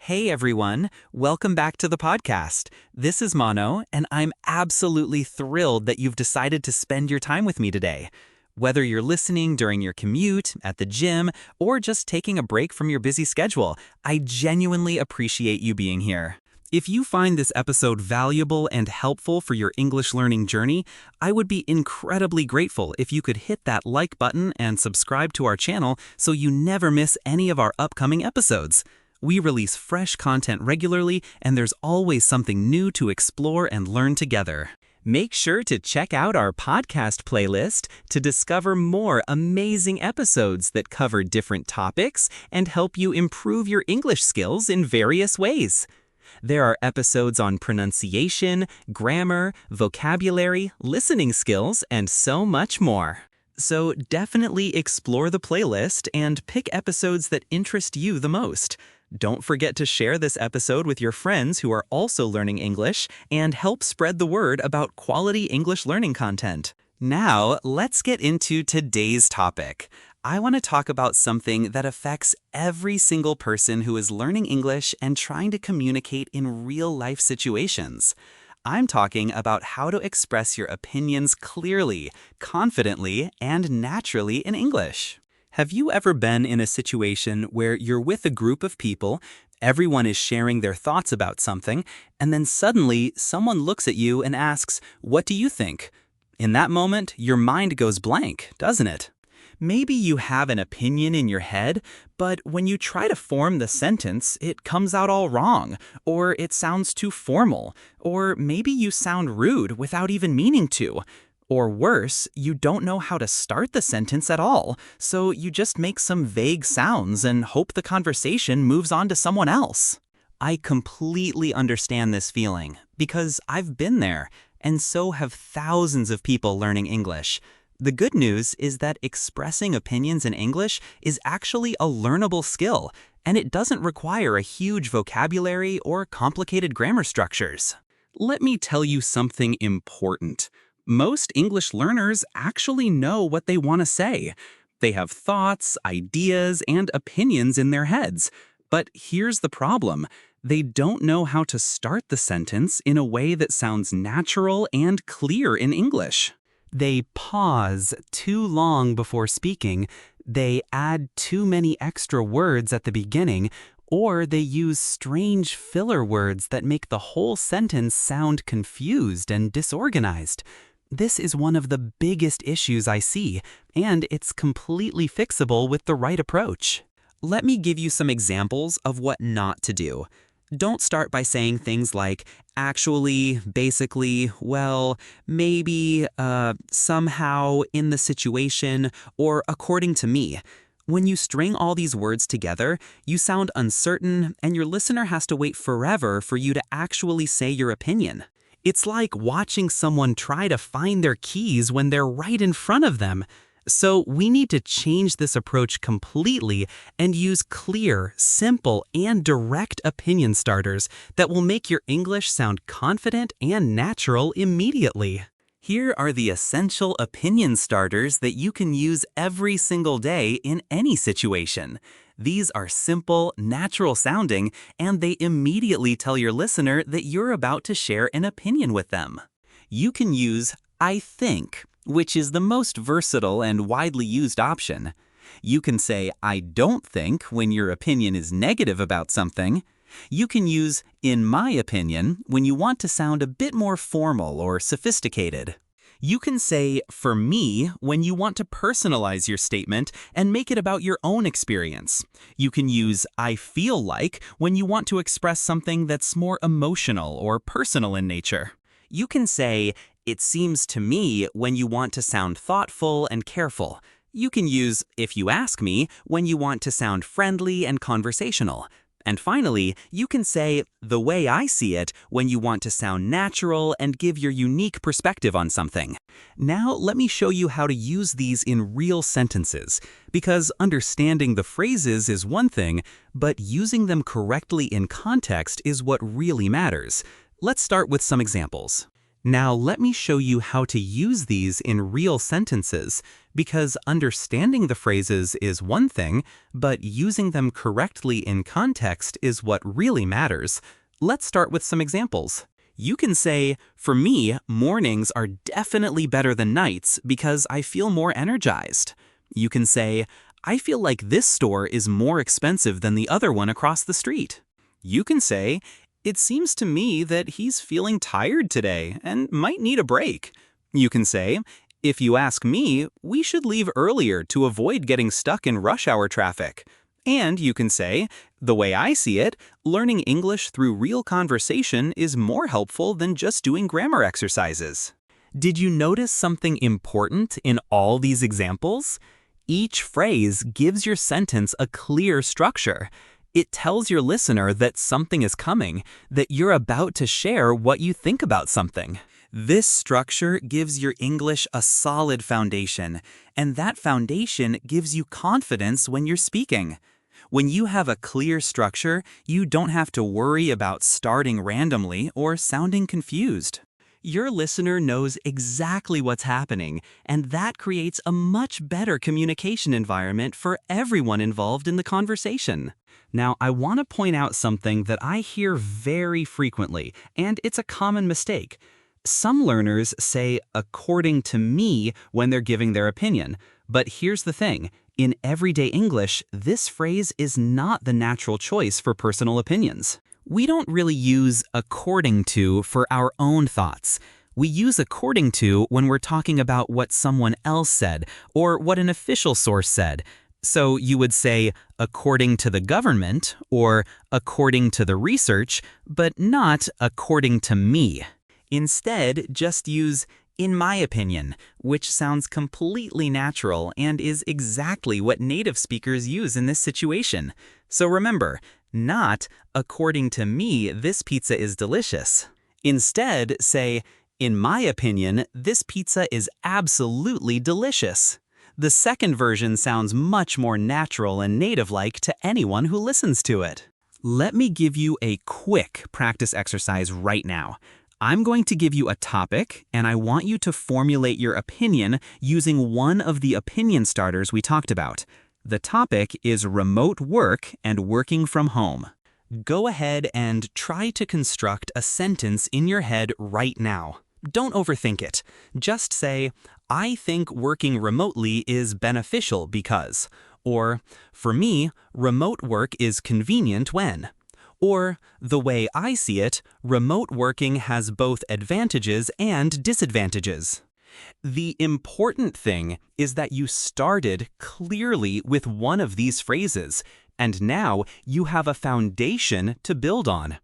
Hey everyone, welcome back to the podcast. This is Mono, and I'm absolutely thrilled that you've decided to spend your time with me today. Whether you're listening during your commute, at the gym, or just taking a break from your busy schedule, I genuinely appreciate you being here. If you find this episode valuable and helpful for your English learning journey, I would be incredibly grateful if you could hit that like button and subscribe to our channel so you never miss any of our upcoming episodes. We release fresh content regularly, and there's always something new to explore and learn together. Make sure to check out our podcast playlist to discover more amazing episodes that cover different topics and help you improve your English skills in various ways. There are episodes on pronunciation, grammar, vocabulary, listening skills, and so much more. So definitely explore the playlist and pick episodes that interest you the most. Don't forget to share this episode with your friends who are also learning English and help spread the word about quality English learning content. Now, let's get into today's topic. I want to talk about something that affects every single person who is learning English and trying to communicate in real-life situations. I'm talking about how to express your opinions clearly, confidently, and naturally in English. Have you ever been in a situation where you're with a group of people, everyone is sharing their thoughts about something, and then suddenly someone looks at you and asks, "What do you think?" In that moment, your mind goes blank, doesn't it? Maybe you have an opinion in your head, but when you try to form the sentence, it comes out all wrong, or it sounds too formal, or maybe you sound rude without even meaning to. Or worse, you don't know how to start the sentence at all, so you just make some vague sounds and hope the conversation moves on to someone else. I completely understand this feeling, because I've been there, and so have thousands of people learning English. The good news is that expressing opinions in English is actually a learnable skill, and it doesn't require a huge vocabulary or complicated grammar structures. Let me tell you something important. Most English learners actually know what they want to say. They have thoughts, ideas, and opinions in their heads. But here's the problem. They don't know how to start the sentence in a way that sounds natural and clear in English. They pause too long before speaking, they add too many extra words at the beginning, or they use strange filler words that make the whole sentence sound confused and disorganized. This is one of the biggest issues I see, and it's completely fixable with the right approach. Let me give you some examples of what not to do. Don't start by saying things like, actually, basically, well, maybe, somehow, in the situation, or according to me. When you string all these words together, you sound uncertain, and your listener has to wait forever for you to actually say your opinion. It's like watching someone try to find their keys when they're right in front of them. So we need to change this approach completely and use clear, simple, and direct opinion starters that will make your English sound confident and natural immediately. Here are the essential opinion starters that you can use every single day in any situation. These are simple, natural sounding, and they immediately tell your listener that you're about to share an opinion with them. You can use "I think," which is the most versatile and widely used option. You can say "I don't think" when your opinion is negative about something. You can use "in my opinion" when you want to sound a bit more formal or sophisticated. You can say "for me" when you want to personalize your statement and make it about your own experience. You can use "I feel like" when you want to express something that's more emotional or personal in nature. You can say "it seems to me" when you want to sound thoughtful and careful. You can use "if you ask me" when you want to sound friendly and conversational. And finally, you can say "the way I see it" when you want to sound natural and give your unique perspective on something. Now, let me show you how to use these in real sentences, because understanding the phrases is one thing, but using them correctly in context is what really matters. Let's start with some examples. Now let me show you how to use these in real sentences, because understanding the phrases is one thing, but using them correctly in context is what really matters. Let's start with some examples. You can say, for me, mornings are definitely better than nights because I feel more energized. You can say, I feel like this store is more expensive than the other one across the street. You can say, it seems to me that he's feeling tired today and might need a break. You can say, if you ask me, we should leave earlier to avoid getting stuck in rush hour traffic. And you can say, the way I see it, learning English through real conversation is more helpful than just doing grammar exercises. Did you notice something important in all these examples? Each phrase gives your sentence a clear structure. It tells your listener that something is coming, that you're about to share what you think about something. This structure gives your English a solid foundation, and that foundation gives you confidence when you're speaking. When you have a clear structure, you don't have to worry about starting randomly or sounding confused. Your listener knows exactly what's happening, and that creates a much better communication environment for everyone involved in the conversation. Now, I want to point out something that I hear very frequently, and it's a common mistake. Some learners say, according to me, when they're giving their opinion. But here's the thing. In everyday English, this phrase is not the natural choice for personal opinions. We don't really use according to for our own thoughts. We use according to when we're talking about what someone else said or what an official source said. So you would say, according to the government or according to the research, but not according to me. Instead, just use in my opinion, which sounds completely natural and is exactly what native speakers use in this situation. So remember, not according to me, this pizza is delicious. Instead, say, in my opinion, this pizza is absolutely delicious. The second version sounds much more natural and native-like to anyone who listens to it. Let me give you a quick practice exercise right now. I'm going to give you a topic, and I want you to formulate your opinion using one of the opinion starters we talked about. The topic is remote work and working from home. Go ahead and try to construct a sentence in your head right now. Don't overthink it. Just say, I think working remotely is beneficial because, or, for me, remote work is convenient when. Or, the way I see it, remote working has both advantages and disadvantages. The important thing is that you started clearly with one of these phrases, and now you have a foundation to build on.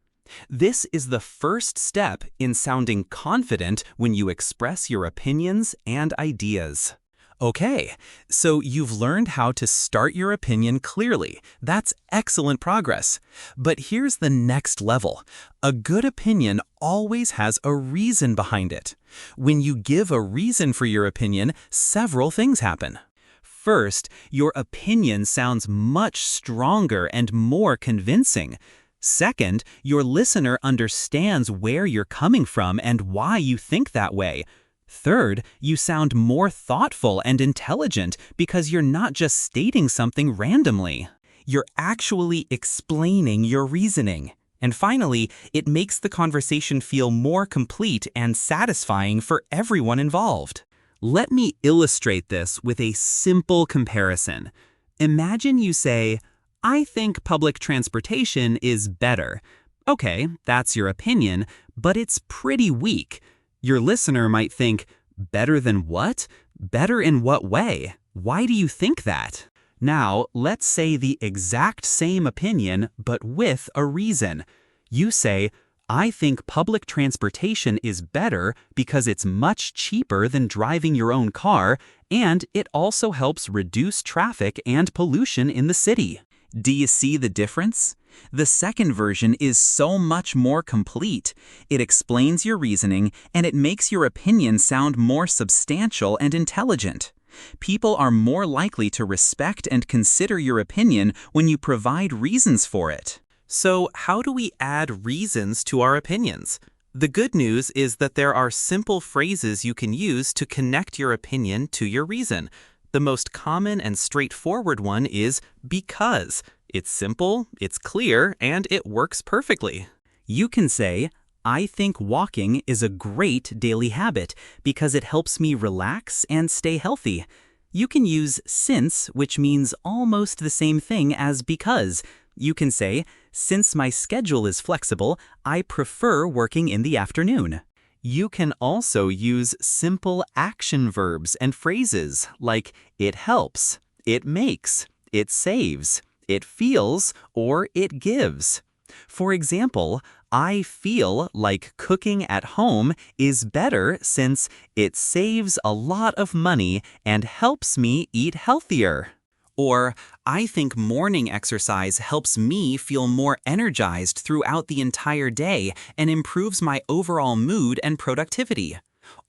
This is the first step in sounding confident when you express your opinions and ideas. Okay, so you've learned how to start your opinion clearly. That's excellent progress. But here's the next level. A good opinion always has a reason behind it. When you give a reason for your opinion, several things happen. First, your opinion sounds much stronger and more convincing. Second, your listener understands where you're coming from and why you think that way. Third, you sound more thoughtful and intelligent because you're not just stating something randomly. You're actually explaining your reasoning. And finally, it makes the conversation feel more complete and satisfying for everyone involved. Let me illustrate this with a simple comparison. Imagine you say, I think public transportation is better. Okay, that's your opinion, but it's pretty weak. Your listener might think, better than what? Better in what way? Why do you think that? Now, let's say the exact same opinion, but with a reason. You say, I think public transportation is better because it's much cheaper than driving your own car, and it also helps reduce traffic and pollution in the city. Do you see the difference? The second version is so much more complete. It explains your reasoning, and it makes your opinion sound more substantial and intelligent. People are more likely to respect and consider your opinion when you provide reasons for it. So, how do we add reasons to our opinions? The good news is that there are simple phrases you can use to connect your opinion to your reason. The most common and straightforward one is because. It's simple, it's clear, and it works perfectly. You can say, I think walking is a great daily habit because it helps me relax and stay healthy. You can use since, which means almost the same thing as because. You can say, since my schedule is flexible, I prefer working in the afternoon. You can also use simple action verbs and phrases like it helps, it makes, it saves, it feels, or it gives. For example, I feel like cooking at home is better since it saves a lot of money and helps me eat healthier. Or, I think morning exercise helps me feel more energized throughout the entire day and improves my overall mood and productivity.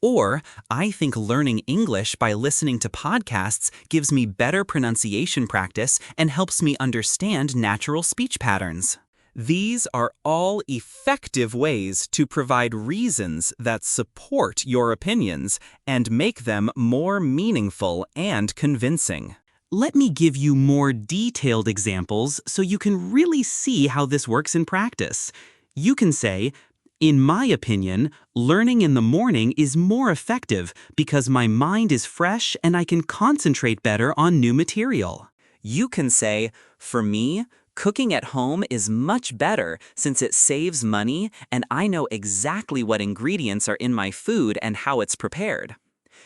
Or, I think learning English by listening to podcasts gives me better pronunciation practice and helps me understand natural speech patterns. These are all effective ways to provide reasons that support your opinions and make them more meaningful and convincing. Let me give you more detailed examples so you can really see how this works in practice. You can say, in my opinion, learning in the morning is more effective because my mind is fresh and I can concentrate better on new material. You can say, for me, cooking at home is much better since it saves money and I know exactly what ingredients are in my food and how it's prepared.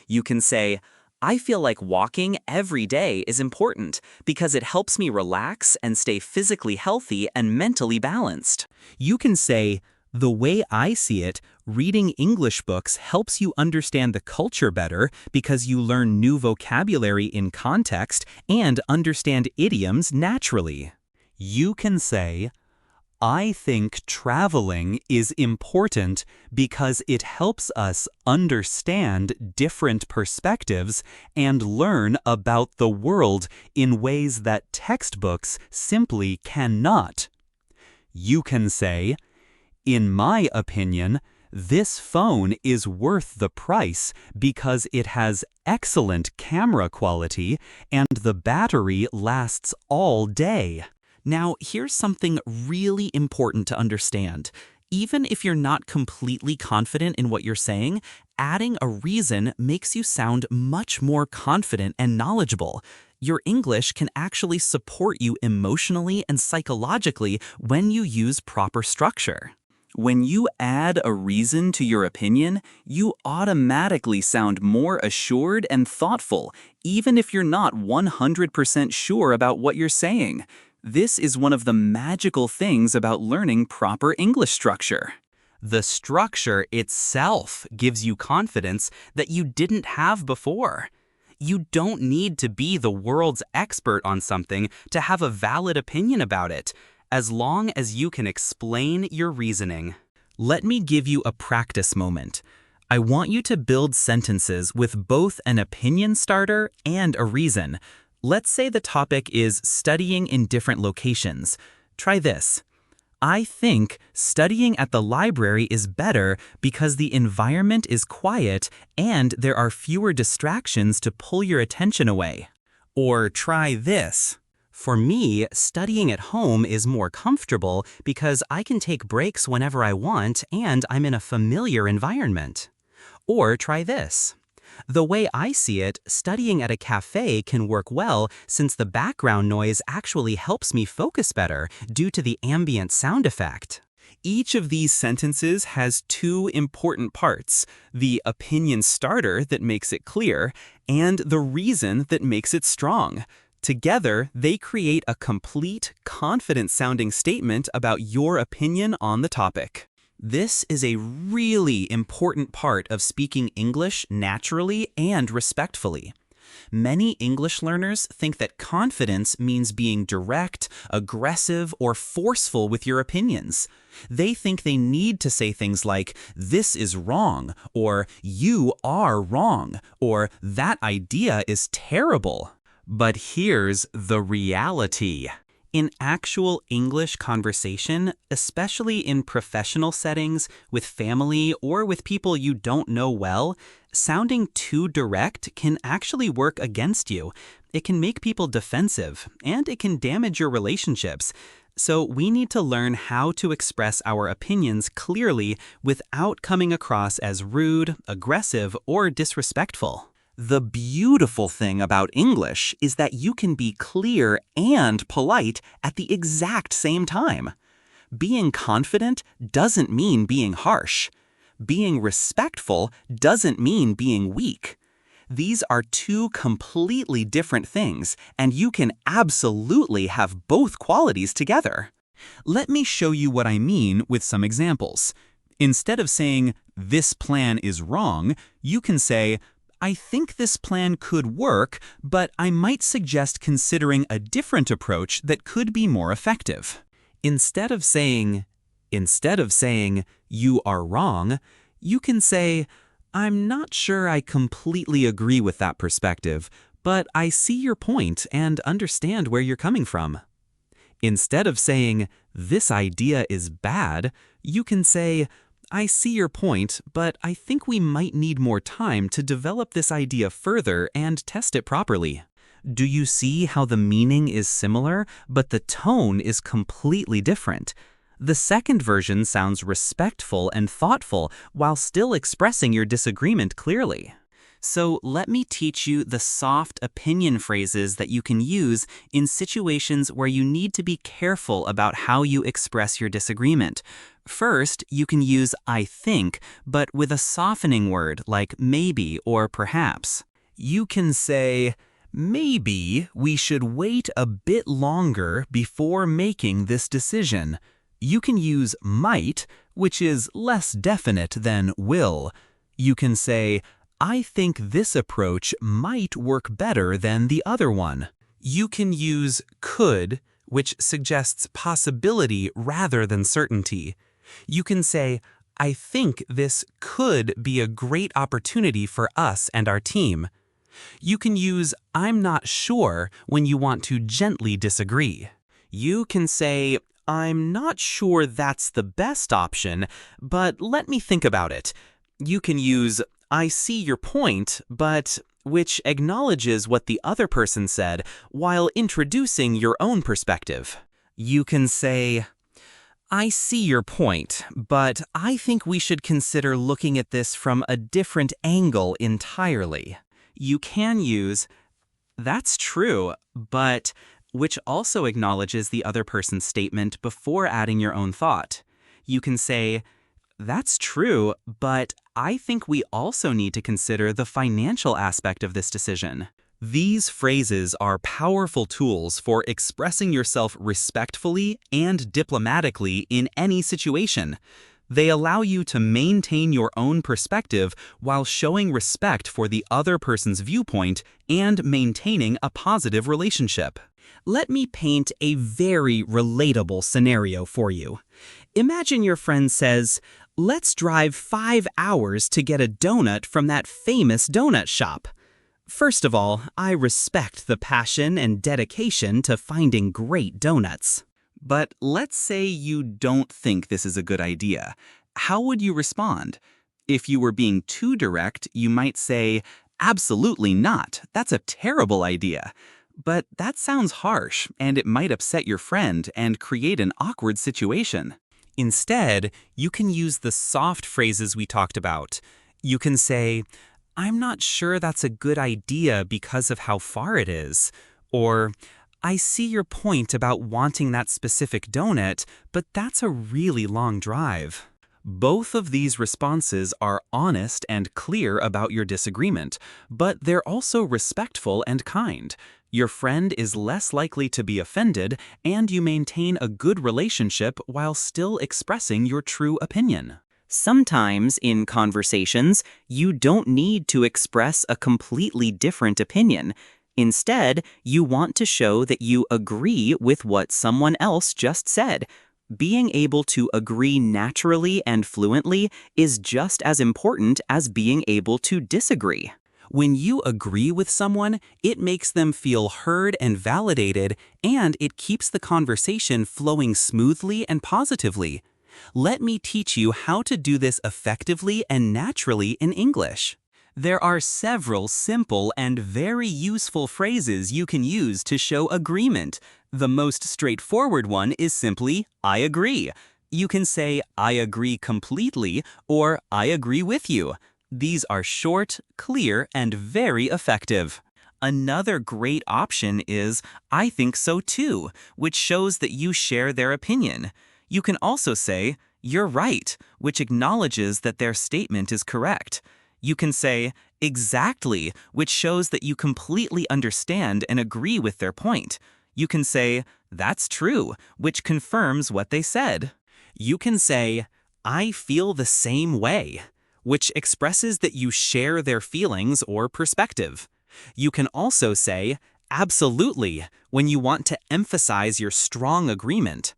You can say, I feel like walking every day is important because it helps me relax and stay physically healthy and mentally balanced. You can say, the way I see it, reading English books helps you understand the culture better because you learn new vocabulary in context and understand idioms naturally. You can say, I think traveling is important because it helps us understand different perspectives and learn about the world in ways that textbooks simply cannot. You can say, in my opinion, this phone is worth the price because it has excellent camera quality and the battery lasts all day. Now, here's something really important to understand. Even if you're not completely confident in what you're saying, adding a reason makes you sound much more confident and knowledgeable. Your English can actually support you emotionally and psychologically when you use proper structure. When you add a reason to your opinion, you automatically sound more assured and thoughtful, even if you're not 100% sure about what you're saying. This is one of the magical things about learning proper English structure. The structure itself gives you confidence that you didn't have before. You don't need to be the world's expert on something to have a valid opinion about it, as long as you can explain your reasoning. Let me give you a practice moment. I want you to build sentences with both an opinion starter and a reason. Let's say the topic is studying in different locations. Try this. I think studying at the library is better because the environment is quiet and there are fewer distractions to pull your attention away. Or try this. For me, studying at home is more comfortable because I can take breaks whenever I want and I'm in a familiar environment. Or try this. The way I see it, studying at a cafe can work well since the background noise actually helps me focus better due to the ambient sound effect. Each of these sentences has two important parts, the opinion starter that makes it clear and the reason that makes it strong. Together, they create a complete, confident-sounding statement about your opinion on the topic. This is a really important part of speaking English naturally and respectfully. Many English learners think that confidence means being direct, aggressive, or forceful with your opinions. They think they need to say things like, "This is wrong," or "You are wrong," or "That idea is terrible." But here's the reality. In actual English conversation, especially in professional settings, with family, or with people you don't know well, sounding too direct can actually work against you. It can make people defensive, and it can damage your relationships. So we need to learn how to express our opinions clearly without coming across as rude, aggressive, or disrespectful. The beautiful thing about English is that you can be clear and polite at the exact same time. Being confident doesn't mean being harsh. Being respectful doesn't mean being weak. These are two completely different things, and you can absolutely have both qualities together. Let me show you what I mean with some examples. Instead of saying, "This plan is wrong," you can say, "I think this plan could work, but I might suggest considering a different approach that could be more effective." Instead of saying, "You are wrong," you can say, "I'm not sure I completely agree with that perspective, but I see your point and understand where you're coming from." Instead of saying, "This idea is bad," you can say, "I see your point, but I think we might need more time to develop this idea further and test it properly." Do you see how the meaning is similar, but the tone is completely different? The second version sounds respectful and thoughtful while still expressing your disagreement clearly. So let me teach you the soft opinion phrases that you can use in situations where you need to be careful about how you express your disagreement. First, you can use "I think," but with a softening word like maybe or perhaps. You can say, "Maybe we should wait a bit longer before making this decision." You can use might, which is less definite than will. You can say, "I think this approach might work better than the other one." You can use could, which suggests possibility rather than certainty. You can say, "I think this could be a great opportunity for us and our team." You can use "I'm not sure" when you want to gently disagree. You can say, "I'm not sure that's the best option, but let me think about it." You can use "I see your point, but," which acknowledges what the other person said while introducing your own perspective. You can say, "I see your point, but I think we should consider looking at this from a different angle entirely." You can use "That's true, but," which also acknowledges the other person's statement before adding your own thought. You can say, "That's true, but I think we also need to consider the financial aspect of this decision." These phrases are powerful tools for expressing yourself respectfully and diplomatically in any situation. They allow you to maintain your own perspective while showing respect for the other person's viewpoint and maintaining a positive relationship. Let me paint a very relatable scenario for you. Imagine your friend says, "Let's drive 5 hours to get a donut from that famous donut shop." First of all, I respect the passion and dedication to finding great donuts. But let's say you don't think this is a good idea. How would you respond? If you were being too direct, you might say, "Absolutely not. That's a terrible idea." But that sounds harsh, and it might upset your friend and create an awkward situation. Instead, you can use the soft phrases we talked about. You can say, "I'm not sure that's a good idea because of how far it is." Or, "I see your point about wanting that specific donut, but that's a really long drive." Both of these responses are honest and clear about your disagreement, but they're also respectful and kind. Your friend is less likely to be offended, and you maintain a good relationship while still expressing your true opinion. Sometimes in conversations, you don't need to express a completely different opinion. Instead, you want to show that you agree with what someone else just said. Being able to agree naturally and fluently is just as important as being able to disagree. When you agree with someone, it makes them feel heard and validated, and it keeps the conversation flowing smoothly and positively. Let me teach you how to do this effectively and naturally in English. There are several simple and very useful phrases you can use to show agreement. The most straightforward one is simply, I agree. You can say, I agree completely, or I agree with you. These are short, clear, and very effective. Another great option is, I think so too, which shows that you share their opinion. You can also say, you're right, which acknowledges that their statement is correct. You can say, exactly, which shows that you completely understand and agree with their point. You can say, that's true, which confirms what they said. You can say, I feel the same way, which expresses that you share their feelings or perspective. You can also say, absolutely, when you want to emphasize your strong agreement.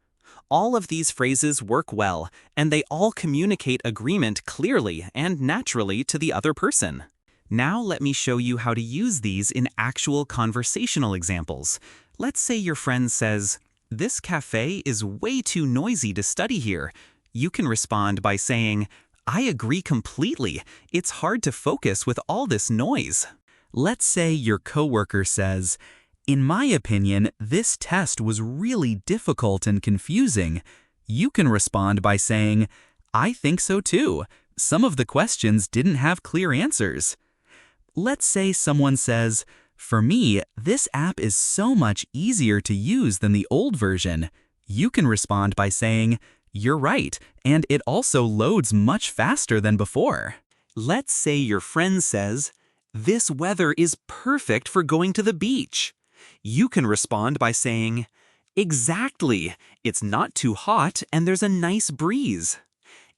All of these phrases work well, and they all communicate agreement clearly and naturally to the other person. Now let me show you how to use these in actual conversational examples. Let's say your friend says, this cafe is way too noisy to study here. You can respond by saying, I agree completely. It's hard to focus with all this noise. Let's say your coworker says, in my opinion, this test was really difficult and confusing. You can respond by saying, I think so too. Some of the questions didn't have clear answers. Let's say someone says, for me, this app is so much easier to use than the old version. You can respond by saying, you're right, and it also loads much faster than before. Let's say your friend says, this weather is perfect for going to the beach. You can respond by saying, exactly, it's not too hot and there's a nice breeze.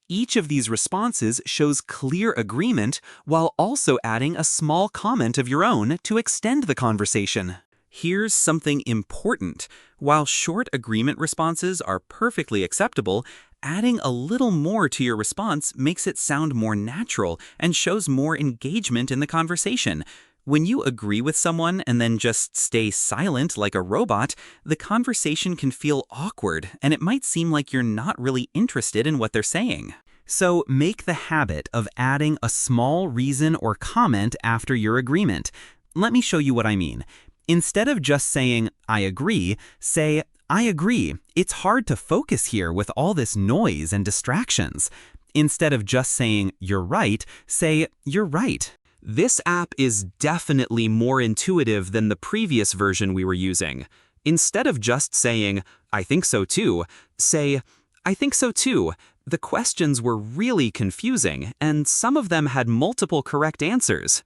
Each of these responses shows clear agreement while also adding a small comment of your own to extend the conversation. Here's something important. While short agreement responses are perfectly acceptable, adding a little more to your response makes it sound more natural and shows more engagement in the conversation. When you agree with someone and then just stay silent like a robot, the conversation can feel awkward and it might seem like you're not really interested in what they're saying. So make the habit of adding a small reason or comment after your agreement. Let me show you what I mean. Instead of just saying, I agree, say, I agree. It's hard to focus here with all this noise and distractions. Instead of just saying, you're right, say, you're right. This app is definitely more intuitive than the previous version we were using. Instead of just saying, I think so too, say, I think so too. The questions were really confusing, and some of them had multiple correct answers.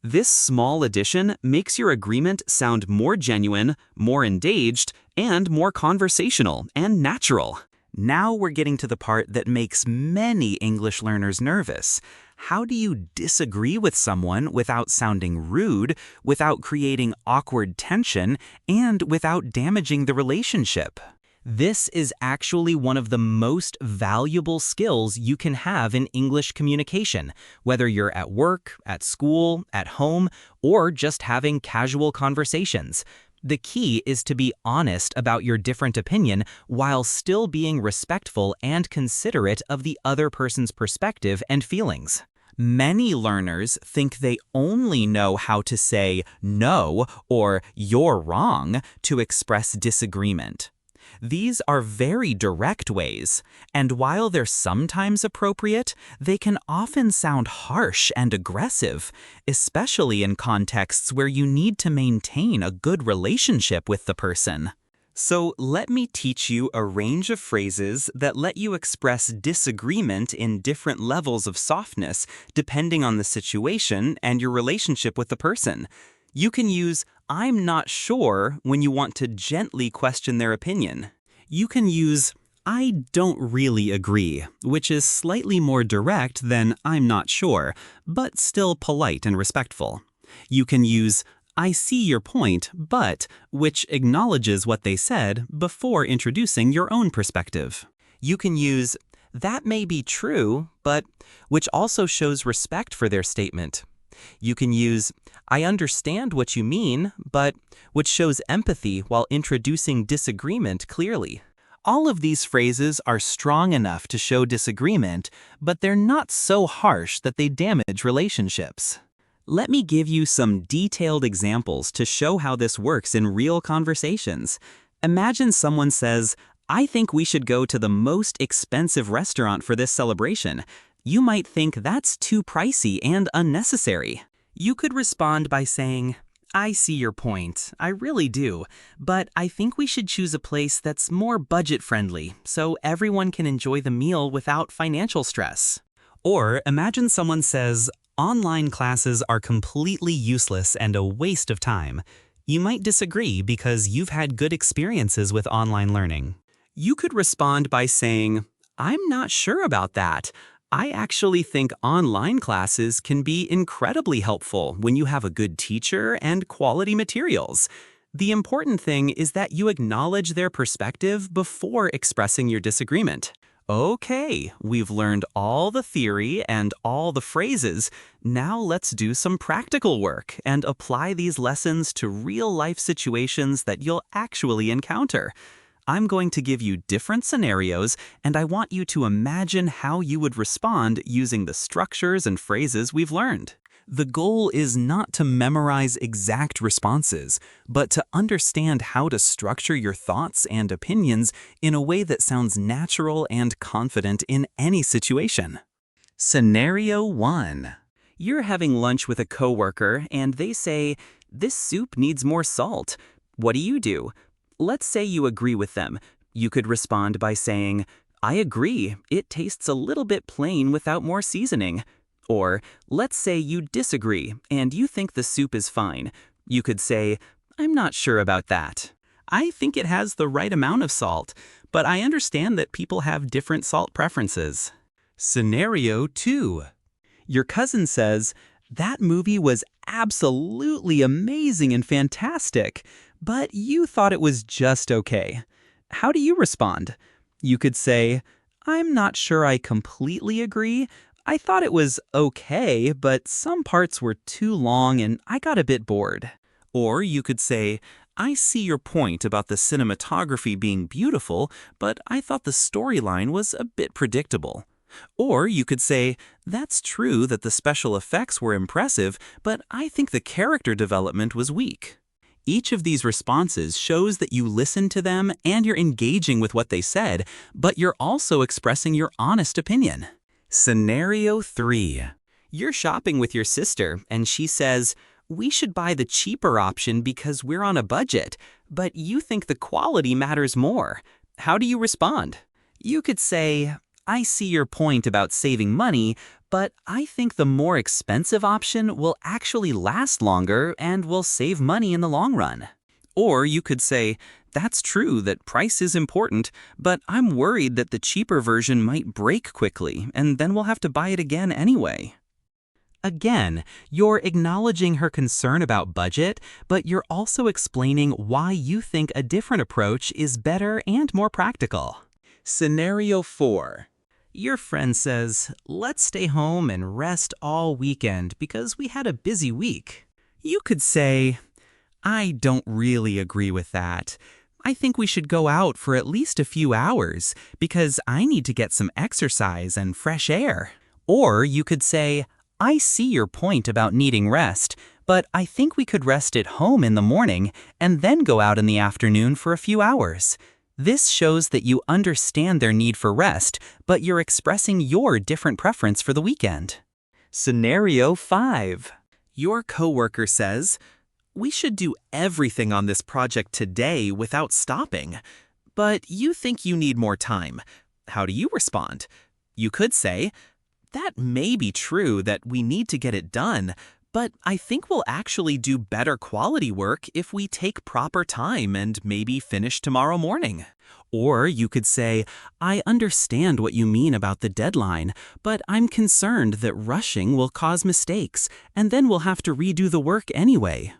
This small addition makes your agreement sound more genuine, more engaged, and more conversational and natural. Now we're getting to the part that makes many English learners nervous. How do you disagree with someone without sounding rude, without creating awkward tension, and without damaging the relationship? This is actually one of the most valuable skills you can have in English communication, whether you're at work, at school, at home, or just having casual conversations. The key is to be honest about your different opinion while still being respectful and considerate of the other person's perspective and feelings. Many learners think they only know how to say no or you're wrong to express disagreement. These are very direct ways, and while they're sometimes appropriate, they can often sound harsh and aggressive, especially in contexts where you need to maintain a good relationship with the person. So let me teach you a range of phrases that let you express disagreement in different levels of softness depending on the situation and your relationship with the person. You can use I'm not sure when you want to gently question their opinion. You can use I don't really agree, which is slightly more direct than I'm not sure, but still polite and respectful. You can use I see your point, but, which acknowledges what they said before introducing your own perspective. You can use that may be true, but, which also shows respect for their statement. You can use, I understand what you mean, but, which shows empathy while introducing disagreement clearly. All of these phrases are strong enough to show disagreement, but they're not so harsh that they damage relationships. Let me give you some detailed examples to show how this works in real conversations. Imagine someone says, I think we should go to the most expensive restaurant for this celebration. You might think that's too pricey and unnecessary. You could respond by saying, I see your point, I really do, but I think we should choose a place that's more budget-friendly so everyone can enjoy the meal without financial stress. Or imagine someone says, online classes are completely useless and a waste of time. You might disagree because you've had good experiences with online learning. You could respond by saying, I'm not sure about that. I actually think online classes can be incredibly helpful when you have a good teacher and quality materials. The important thing is that you acknowledge their perspective before expressing your disagreement. Okay, we've learned all the theory and all the phrases. Now let's do some practical work and apply these lessons to real-life situations that you'll actually encounter. I'm going to give you different scenarios, and I want you to imagine how you would respond using the structures and phrases we've learned. The goal is not to memorize exact responses, but to understand how to structure your thoughts and opinions in a way that sounds natural and confident in any situation. Scenario 1. You're having lunch with a coworker, and they say, "This soup needs more salt." What do? Let's say you agree with them. You could respond by saying, I agree, it tastes a little bit plain without more seasoning. Or, let's say you disagree and you think the soup is fine. You could say, I'm not sure about that. I think it has the right amount of salt, but I understand that people have different salt preferences. Scenario 2. Your cousin says, that movie was absolutely amazing and fantastic, but you thought it was just okay. How do you respond? You could say, I'm not sure I completely agree. I thought it was okay, but some parts were too long and I got a bit bored. Or you could say, I see your point about the cinematography being beautiful, but I thought the storyline was a bit predictable. Or you could say, that's true that the special effects were impressive, but I think the character development was weak. Each of these responses shows that you listen to them and you're engaging with what they said, but you're also expressing your honest opinion. Scenario 3. You're shopping with your sister and she says, we should buy the cheaper option because we're on a budget, but you think the quality matters more. How do you respond? You could say, I see your point about saving money, but I think the more expensive option will actually last longer and will save money in the long run. Or you could say, that's true that price is important, but I'm worried that the cheaper version might break quickly and then we'll have to buy it again anyway. Again, you're acknowledging her concern about budget, but you're also explaining why you think a different approach is better and more practical. Scenario 4. Your friend says, let's stay home and rest all weekend because we had a busy week. You could say, I don't really agree with that. I think we should go out for at least a few hours because I need to get some exercise and fresh air. Or you could say, I see your point about needing rest, but I think we could rest at home in the morning and then go out in the afternoon for a few hours. This shows that you understand their need for rest, but you're expressing your different preference for the weekend. Scenario 5. Your coworker says, we should do everything on this project today without stopping, but you think you need more time. How do you respond? You could say, that may be true that we need to get it done, but I think we'll actually do better quality work if we take proper time and maybe finish tomorrow morning. Or you could say, I understand what you mean about the deadline, but I'm concerned that rushing will cause mistakes, and then we'll have to redo the work anyway.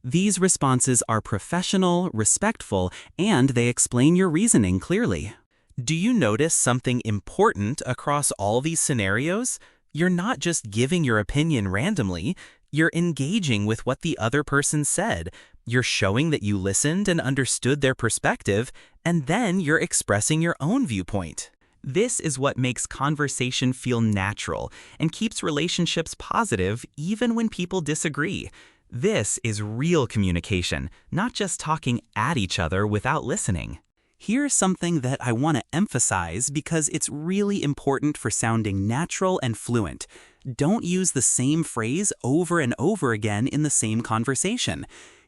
These responses are professional, respectful, and they explain your reasoning clearly. Do you notice something important across all these scenarios? You're not just giving your opinion randomly, you're engaging with what the other person said. You're showing that you listened and understood their perspective, and then you're expressing your own viewpoint. This is what makes conversation feel natural and keeps relationships positive even when people disagree. This is real communication, not just talking at each other without listening. Here's something that I want to emphasize because it's really important for sounding natural and fluent. Don't use the same phrase over and over again in the same conversation.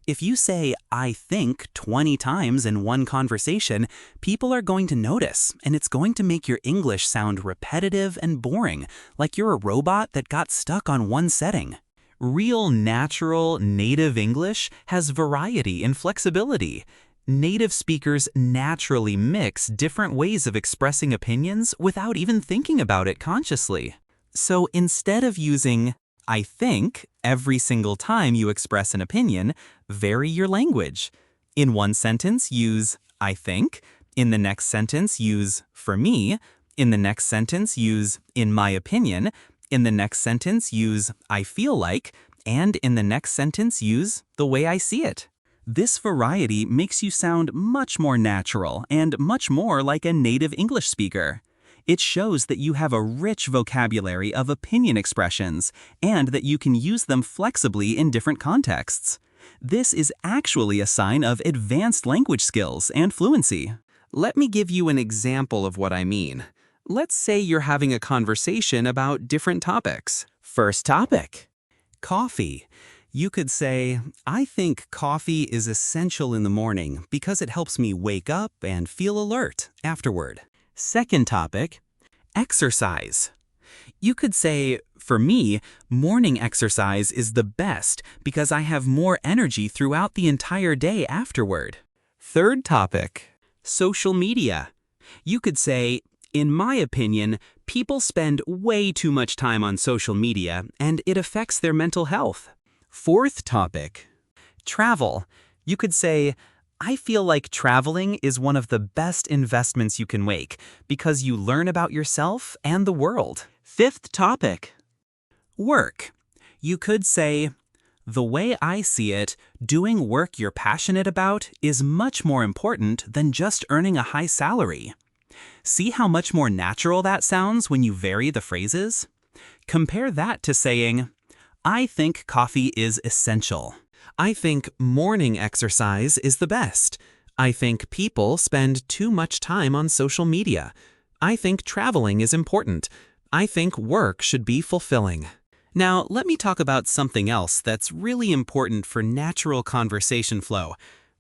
If you say, I think, 20 times in one conversation, people are going to notice, and it's going to make your English sound repetitive and boring, like you're a robot that got stuck on one setting. Real, natural, native English has variety and flexibility. Native speakers naturally mix different ways of expressing opinions without even thinking about it consciously. So instead of using I think every single time you express an opinion, vary your language. In one sentence, use I think. In the next sentence, use for me. In the next sentence, use in my opinion. In the next sentence, use I feel like. And in the next sentence, use the way I see it. This variety makes you sound much more natural and much more like a native English speaker. It shows that you have a rich vocabulary of opinion expressions and that you can use them flexibly in different contexts. This is actually a sign of advanced language skills and fluency. Let me give you an example of what I mean. Let's say you're having a conversation about different topics. First topic, coffee. You could say, I think coffee is essential in the morning because it helps me wake up and feel alert afterward. Second topic, exercise. You could say, for me, morning exercise is the best because I have more energy throughout the entire day afterward. Third topic, social media. You could say, in my opinion, people spend way too much time on social media and it affects their mental health. Fourth topic, travel. You could say, I feel like traveling is one of the best investments you can make because you learn about yourself and the world. Fifth topic, work. You could say, the way I see it, doing work you're passionate about is much more important than just earning a high salary. See how much more natural that sounds when you vary the phrases? Compare that to saying, I think coffee is essential. I think morning exercise is the best. I think people spend too much time on social media. I think traveling is important. I think work should be fulfilling. Now, let me talk about something else that's really important for natural conversation flow.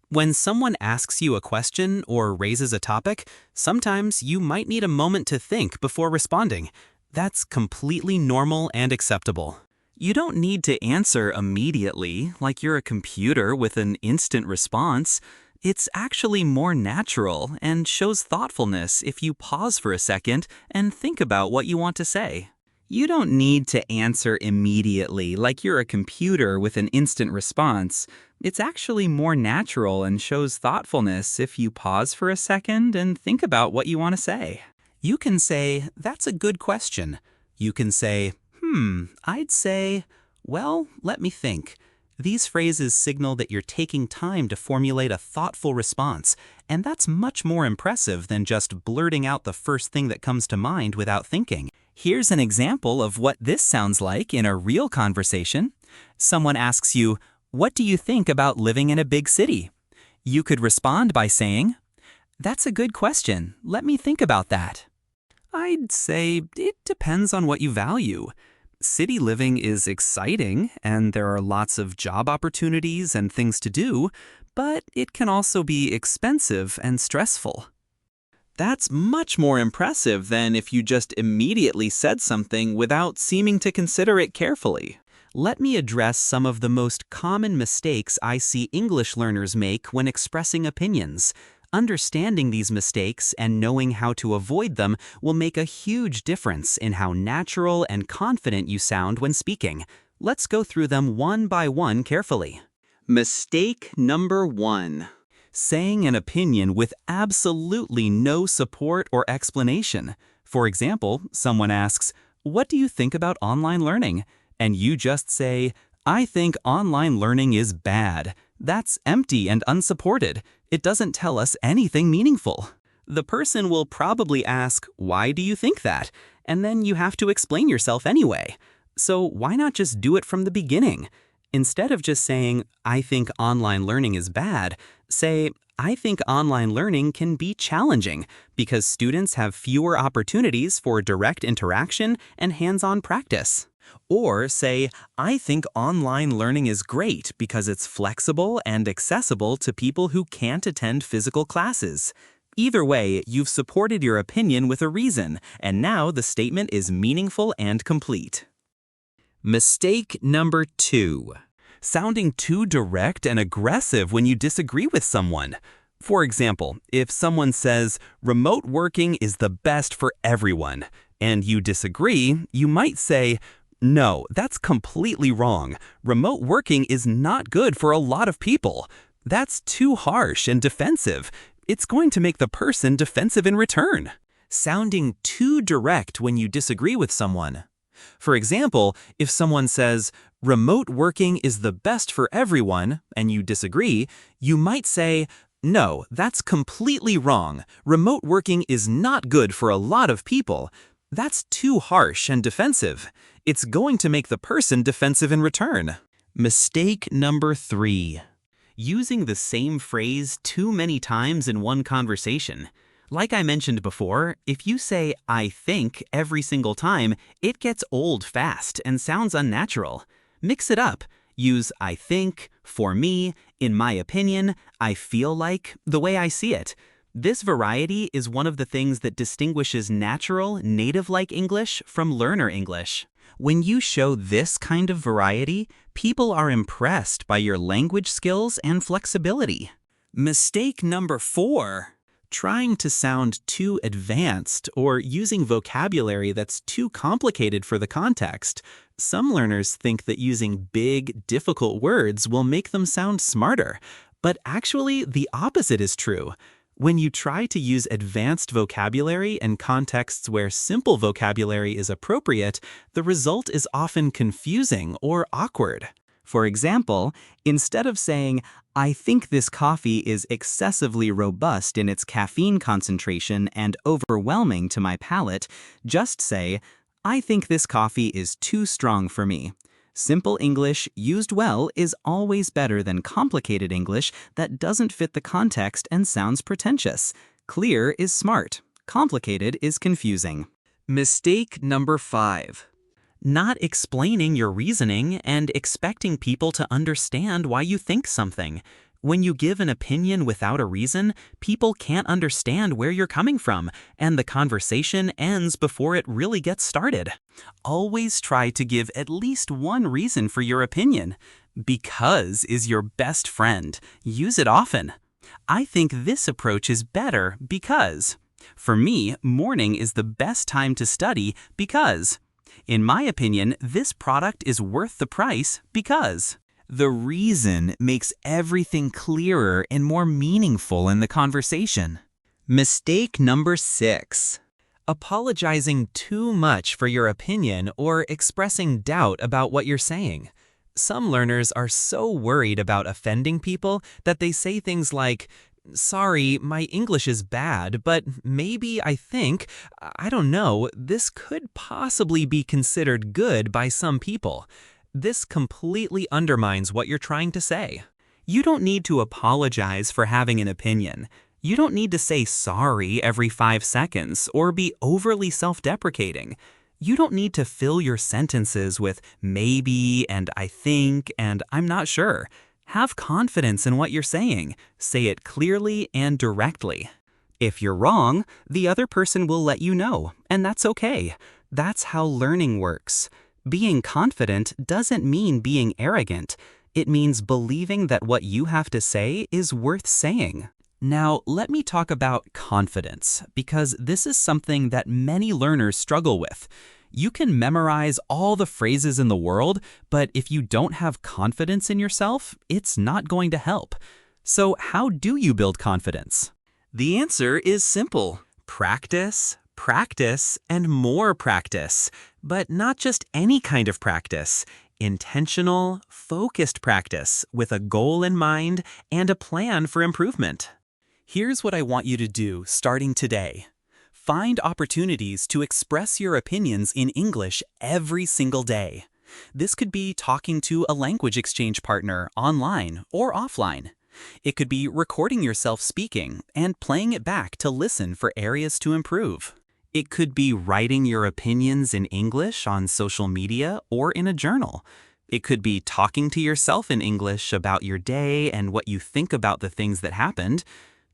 When someone asks you a question or raises a topic, sometimes you might need a moment to think before responding. That's completely normal and acceptable. You don't need to answer immediately, like you're a computer with an instant response. It's actually more natural and shows thoughtfulness if you pause for a second and think about what you want to say. You don't need to answer immediately, like you're a computer with an instant response. It's actually more natural and shows thoughtfulness if you pause for a second and think about what you want to say. You can say, that's a good question. You can say, I'd say, well, let me think. These phrases signal that you're taking time to formulate a thoughtful response, and that's much more impressive than just blurting out the first thing that comes to mind without thinking. Here's an example of what this sounds like in a real conversation. Someone asks you, what do you think about living in a big city? You could respond by saying, that's a good question. Let me think about that. I'd say it depends on what you value. City living is exciting, and there are lots of job opportunities and things to do, but it can also be expensive and stressful. That's much more impressive than if you just immediately said something without seeming to consider it carefully. Let me address some of the most common mistakes I see English learners make when expressing opinions. Understanding these mistakes and knowing how to avoid them will make a huge difference in how natural and confident you sound when speaking. Let's go through them one by one carefully. Mistake number 1. Saying an opinion with absolutely no support or explanation. For example, someone asks, "What do you think about online learning?" and you just say, "I think online learning is bad," that's empty and unsupported. It doesn't tell us anything meaningful. The person will probably ask, "Why do you think that?" And then you have to explain yourself anyway. So why not just do it from the beginning? Instead of just saying, "I think online learning is bad," say, "I think online learning can be challenging because students have fewer opportunities for direct interaction and hands-on practice." Or say, "I think online learning is great because it's flexible and accessible to people who can't attend physical classes." Either way, you've supported your opinion with a reason, and now the statement is meaningful and complete. Mistake number 2. Sounding too direct and aggressive when you disagree with someone. For example, if someone says, "Remote working is the best for everyone," and you disagree, you might say, "No, that's completely wrong. Remote working is not good for a lot of people." That's too harsh and defensive. It's going to make the person defensive in return. Sounding too direct when you disagree with someone. For example, if someone says, "Remote working is the best for everyone," and you disagree, you might say, "No, that's completely wrong. Remote working is not good for a lot of people." That's too harsh and defensive. It's going to make the person defensive in return. Mistake number 3. Using the same phrase too many times in one conversation. Like I mentioned before, if you say "I think" every single time, it gets old fast and sounds unnatural. Mix it up. Use "I think," "for me," "in my opinion," "I feel like," "the way I see it." This variety is one of the things that distinguishes natural, native-like English from learner English. When you show this kind of variety, people are impressed by your language skills and flexibility. Mistake number 4. Trying to sound too advanced or using vocabulary that's too complicated for the context. Some learners think that using big, difficult words will make them sound smarter, but actually the opposite is true. When you try to use advanced vocabulary in contexts where simple vocabulary is appropriate, the result is often confusing or awkward. For example, instead of saying, "I think this coffee is excessively robust in its caffeine concentration and overwhelming to my palate," just say, "I think this coffee is too strong for me." Simple English used well is always better than complicated English that doesn't fit the context and sounds pretentious. Clear is smart. Complicated is confusing. Mistake number 5. Not explaining your reasoning and expecting people to understand why you think something. When you give an opinion without a reason, people can't understand where you're coming from, and the conversation ends before it really gets started. Always try to give at least one reason for your opinion. Because is your best friend. Use it often. I think this approach is better because. For me, morning is the best time to study because. In my opinion, this product is worth the price because. The reason makes everything clearer and more meaningful in the conversation. Mistake number 6. Apologizing too much for your opinion or expressing doubt about what you're saying. Some learners are so worried about offending people that they say things like, "Sorry, my English is bad, but maybe I don't know, this could possibly be considered good by some people." This completely undermines what you're trying to say. You don't need to apologize for having an opinion. You don't need to say sorry every 5 seconds or be overly self-deprecating. You don't need to fill your sentences with maybe and I think and I'm not sure. Have confidence in what you're saying. Say it clearly and directly. If you're wrong, the other person will let you know, and that's okay. That's how learning works. Being confident doesn't mean being arrogant. It means believing that what you have to say is worth saying. Now, let me talk about confidence, because this is something that many learners struggle with. You can memorize all the phrases in the world, but if you don't have confidence in yourself, it's not going to help. So how do you build confidence? The answer is simple. Practice, practice and more practice, but not just any kind of practice. Intentional, focused practice with a goal in mind and a plan for improvement. Here's what I want you to do starting today. Find opportunities to express your opinions in English every single day. This could be talking to a language exchange partner online or offline. It could be recording yourself speaking and playing it back to listen for areas to improve. It could be writing your opinions in English on social media or in a journal. It could be talking to yourself in English about your day and what you think about the things that happened.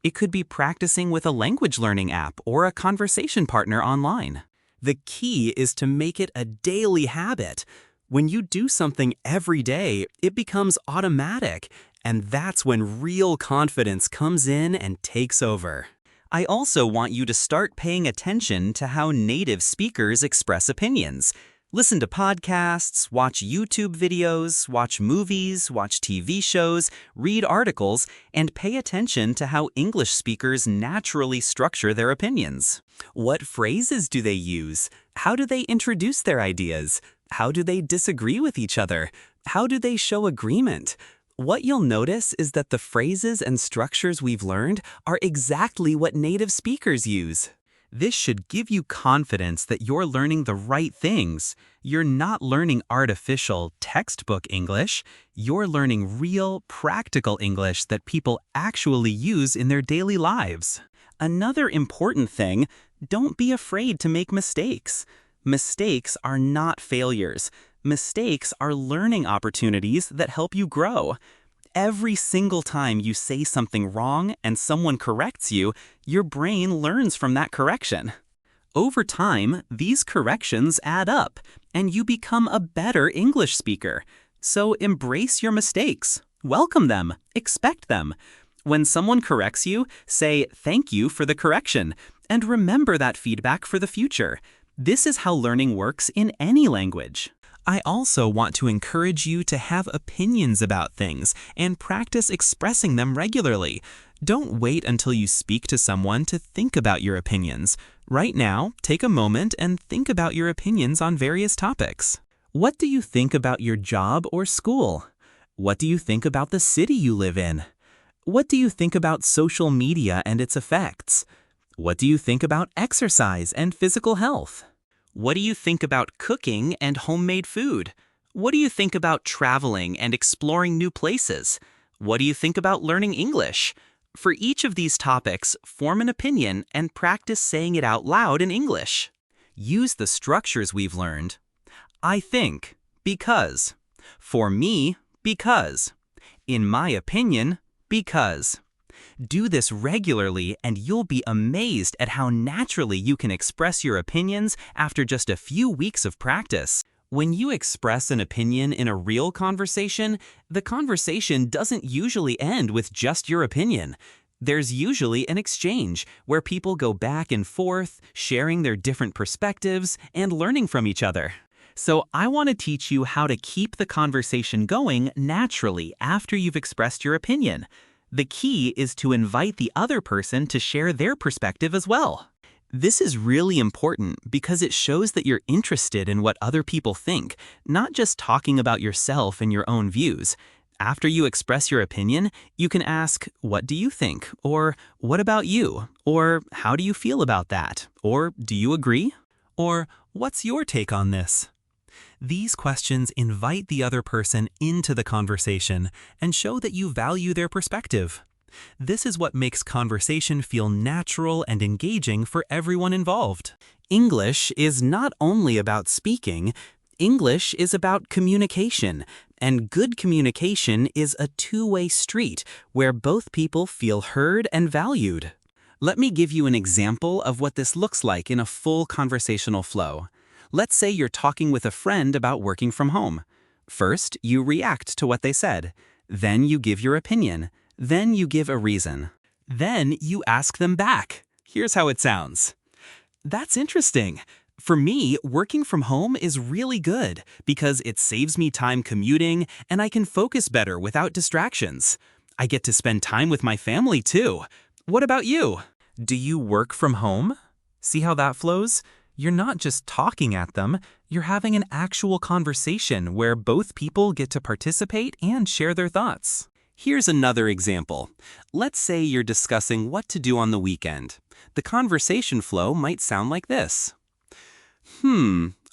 It could be practicing with a language learning app or a conversation partner online. The key is to make it a daily habit. When you do something every day, it becomes automatic, and that's when real confidence comes in and takes over. I also want you to start paying attention to how native speakers express opinions. Listen to podcasts, watch YouTube videos, watch movies, watch TV shows, read articles, and pay attention to how English speakers naturally structure their opinions. What phrases do they use? How do they introduce their ideas? How do they disagree with each other? How do they show agreement? What you'll notice is that the phrases and structures we've learned are exactly what native speakers use. This should give you confidence that you're learning the right things. You're not learning artificial, textbook English. You're learning real, practical English that people actually use in their daily lives. Another important thing, don't be afraid to make mistakes. Mistakes are not failures. Mistakes are learning opportunities that help you grow. Every single time you say something wrong and someone corrects you, your brain learns from that correction. Over time, these corrections add up, and you become a better English speaker. So embrace your mistakes. Welcome them. Expect them. When someone corrects you, say thank you for the correction, and remember that feedback for the future. This is how learning works in any language. I also want to encourage you to have opinions about things and practice expressing them regularly. Don't wait until you speak to someone to think about your opinions. Right now, take a moment and think about your opinions on various topics. What do you think about your job or school? What do you think about the city you live in? What do you think about social media and its effects? What do you think about exercise and physical health? What do you think about cooking and homemade food? What do you think about traveling and exploring new places? What do you think about learning English? For each of these topics, form an opinion and practice saying it out loud in English. Use the structures we've learned. I think, because. For me, because. In my opinion, because. Do this regularly and you'll be amazed at how naturally you can express your opinions after just a few weeks of practice. When you express an opinion in a real conversation, the conversation doesn't usually end with just your opinion. There's usually an exchange where people go back and forth, sharing their different perspectives and learning from each other. So I want to teach you how to keep the conversation going naturally after you've expressed your opinion. The key is to invite the other person to share their perspective as well. This is really important because it shows that you're interested in what other people think, not just talking about yourself and your own views. After you express your opinion, you can ask, "What do you think?" or "What about you?" or "How do you feel about that?" or "Do you agree?" or "What's your take on this?" These questions invite the other person into the conversation and show that you value their perspective. This is what makes conversation feel natural and engaging for everyone involved. English is not only about speaking, English is about communication, and good communication is a two-way street where both people feel heard and valued. Let me give you an example of what this looks like in a full conversational flow. Let's say you're talking with a friend about working from home. First, you react to what they said. Then you give your opinion. Then you give a reason. Then you ask them back. Here's how it sounds. That's interesting. For me, working from home is really good because it saves me time commuting and I can focus better without distractions. I get to spend time with my family too. What about you? Do you work from home? See how that flows? You're not just talking at them, you're having an actual conversation where both people get to participate and share their thoughts. Here's another example. Let's say you're discussing what to do on the weekend. The conversation flow might sound like this.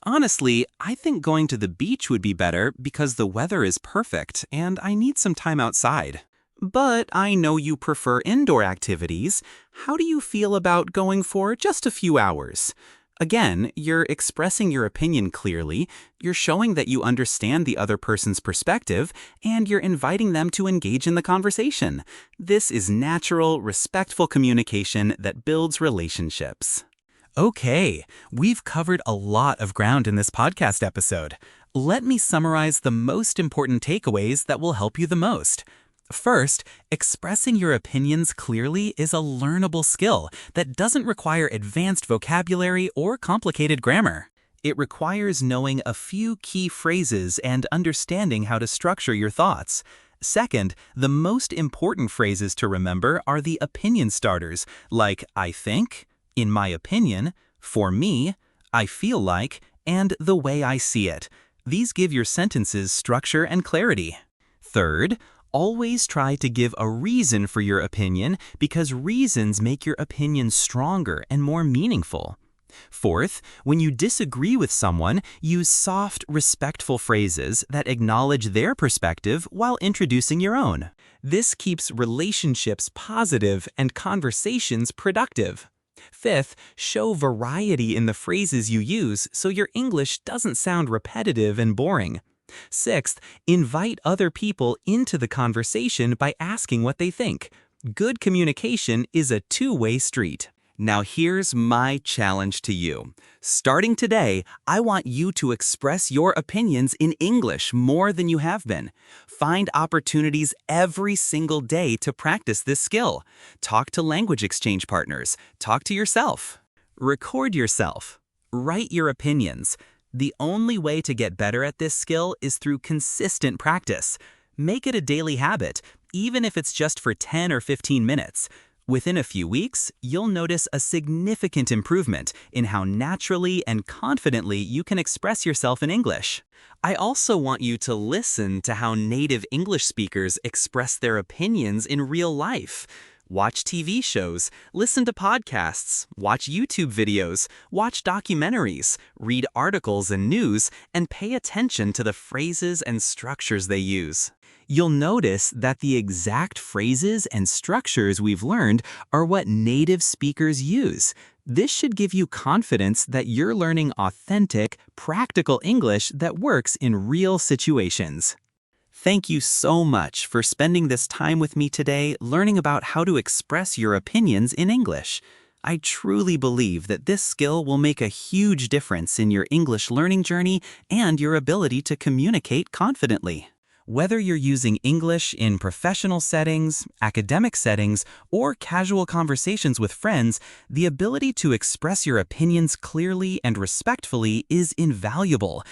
Honestly, I think going to the beach would be better because the weather is perfect and I need some time outside. But I know you prefer indoor activities. How do you feel about going for just a few hours? Again, you're expressing your opinion clearly, you're showing that you understand the other person's perspective, and you're inviting them to engage in the conversation. This is natural, respectful communication that builds relationships. Okay, we've covered a lot of ground in this podcast episode. Let me summarize the most important takeaways that will help you the most. First, expressing your opinions clearly is a learnable skill that doesn't require advanced vocabulary or complicated grammar. It requires knowing a few key phrases and understanding how to structure your thoughts. Second, the most important phrases to remember are the opinion starters, like I think, in my opinion, for me, I feel like, and the way I see it. These give your sentences structure and clarity. Third, always try to give a reason for your opinion because reasons make your opinion stronger and more meaningful. Fourth, when you disagree with someone, use soft, respectful phrases that acknowledge their perspective while introducing your own. This keeps relationships positive and conversations productive. Fifth, show variety in the phrases you use so your English doesn't sound repetitive and boring. Sixth, invite other people into the conversation by asking what they think. Good communication is a two-way street. Now here's my challenge to you. Starting today, I want you to express your opinions in English more than you have been. Find opportunities every single day to practice this skill. Talk to language exchange partners. Talk to yourself. Record yourself. Write your opinions. The only way to get better at this skill is through consistent practice. Make it a daily habit, even if it's just for 10 or 15 minutes. Within a few weeks, you'll notice a significant improvement in how naturally and confidently you can express yourself in English. I also want you to listen to how native English speakers express their opinions in real life. Watch TV shows, listen to podcasts, watch YouTube videos, watch documentaries, read articles and news, and pay attention to the phrases and structures they use. You'll notice that the exact phrases and structures we've learned are what native speakers use. This should give you confidence that you're learning authentic, practical English that works in real situations. Thank you so much for spending this time with me today learning about how to express your opinions in English. I truly believe that this skill will make a huge difference in your English learning journey and your ability to communicate confidently. Whether you're using English in professional settings, academic settings, or casual conversations with friends, the ability to express your opinions clearly and respectfully is invaluable.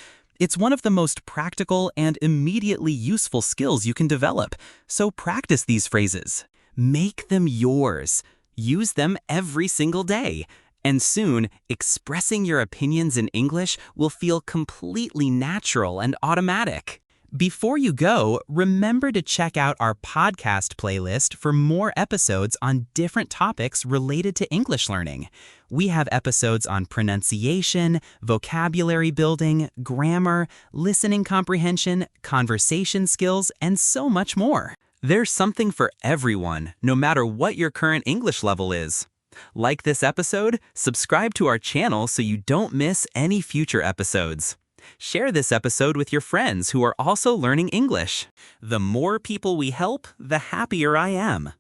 It's one of the most practical and immediately useful skills you can develop, so practice these phrases. Make them yours. Use them every single day. And soon, expressing your opinions in English will feel completely natural and automatic. Before you go, remember to check out our podcast playlist for more episodes on different topics related to English learning. We have episodes on pronunciation, vocabulary building, grammar, listening comprehension, conversation skills, and so much more. There's something for everyone, no matter what your current English level is. Like this episode? Subscribe to our channel so you don't miss any future episodes. Share this episode with your friends who are also learning English. The more people we help, the happier I am.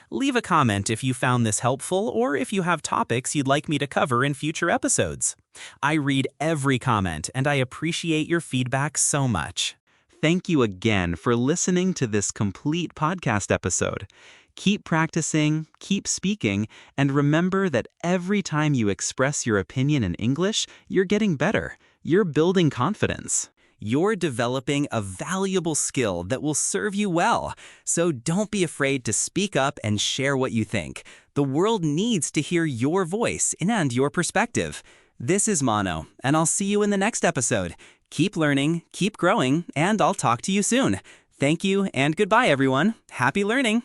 Leave a comment if you found this helpful or if you have topics you'd like me to cover in future episodes. I read every comment and I appreciate your feedback so much. Thank you again for listening to this complete podcast episode. Keep practicing, keep speaking, and remember that every time you express your opinion in English, you're getting better. You're building confidence. You're developing a valuable skill that will serve you well. So don't be afraid to speak up and share what you think. The world needs to hear your voice and your perspective. This is Mono, and I'll see you in the next episode. Keep learning, keep growing, and I'll talk to you soon. Thank you, and goodbye, everyone. Happy learning!